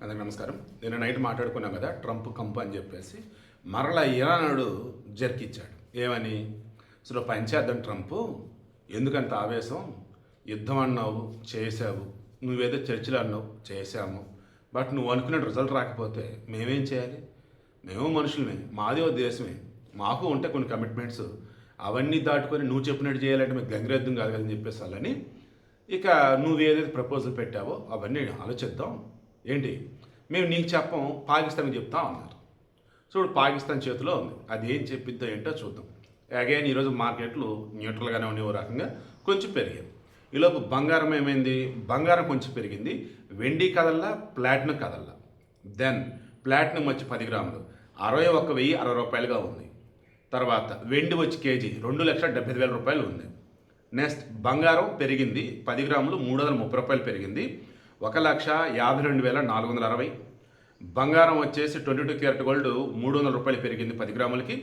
అందరికి నమస్కారం. నిన్న నైట్ మాట్లాడుకున్నాం కదా, ట్రంప్ కంపు అని చెప్పేసి మరలా ఇరానుడు జరికిచ్చాడు. ఏమని? అసలు పనిచేద్దాం ట్రంప్, ఎందుకంత ఆవేశం? యుద్ధం అన్నావు, చేసావు. నువ్వేదో చర్చలు అన్నావు, చేశాము. బట్ నువ్వు అనుకున్న రిజల్ట్ రాకపోతే మేమేం చేయాలి? మేము మనుషులమే, మాది ఓ దేశమే, మాకు ఉంటే కొన్ని కమిట్మెంట్స్, అవన్నీ దాటుకొని నువ్వు చెప్పినట్టు చేయాలంటే మీకు గంగిరెద్దుం కాదు కదని చెప్పేసి వాళ్ళని ఇక నువ్వు ఏదైతే ప్రపోజల్ పెట్టావో అవన్నీ ఆలోచిద్దాం. ఏంటి, మేము నీకు చెప్పం, పాకిస్తాన్కి చెప్తాం అన్నారు. చూడు, పాకిస్తాన్ చేతిలో ఉంది, అది ఏం చెప్పిద్దో ఏంటో చూద్దాం. అగైన్ ఈరోజు మార్కెట్లు న్యూట్రల్గానే ఉండే ఓ రకంగా కొంచెం పెరిగాయి. ఈలోపు బంగారం ఏమైంది? బంగారం కొంచెం పెరిగింది. వెండి కదల్లా, ప్లాటినం కదల్లా. దెన్ ప్లాటినం వచ్చి 10 గ్రాములు 61,060 రూపాయలుగా ఉంది. తర్వాత వెండి వచ్చి కేజీ 2,75,000 రూపాయలు ఉంది. నెక్స్ట్ బంగారం పెరిగింది, 10 గ్రాములు 330 రూపాయలు పెరిగింది, 1,52,460. బంగారం వచ్చేసి 22 క్యారెట్ గోల్డ్ 300 రూపాయలు పెరిగింది 10 గ్రాములకి,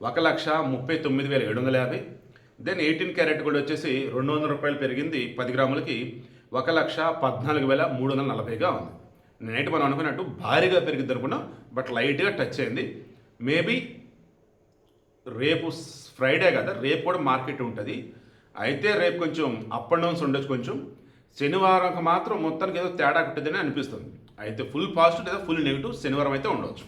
1,39,750. దెన్ 18 క్యారెట్ గోల్డ్ వచ్చేసి 200 రూపాయలు పెరిగింది 10 గ్రాములకి, 1,14,340గా ఉంది. నేనైతే మనం అనుకున్నట్టు భారీగా పెరిగింది అనుకున్నాం, బట్ లైట్గా టచ్ అయింది. మేబీ రేపు ఫ్రైడే కదా, రేపు కూడా మార్కెట్ ఉంటుంది. అయితే రేపు కొంచెం అప్ అండ్ డౌన్స్ ఉండొచ్చు. కొంచెం శనివారం మాత్రం మొత్తానికి ఏదో తేడా ఉంటుందని అనిపిస్తుంది. అయితే ఫుల్ పాజిటివ్ లేదా ఫుల్ నెగిటివ్ శనివారం అయితే ఉండవచ్చు.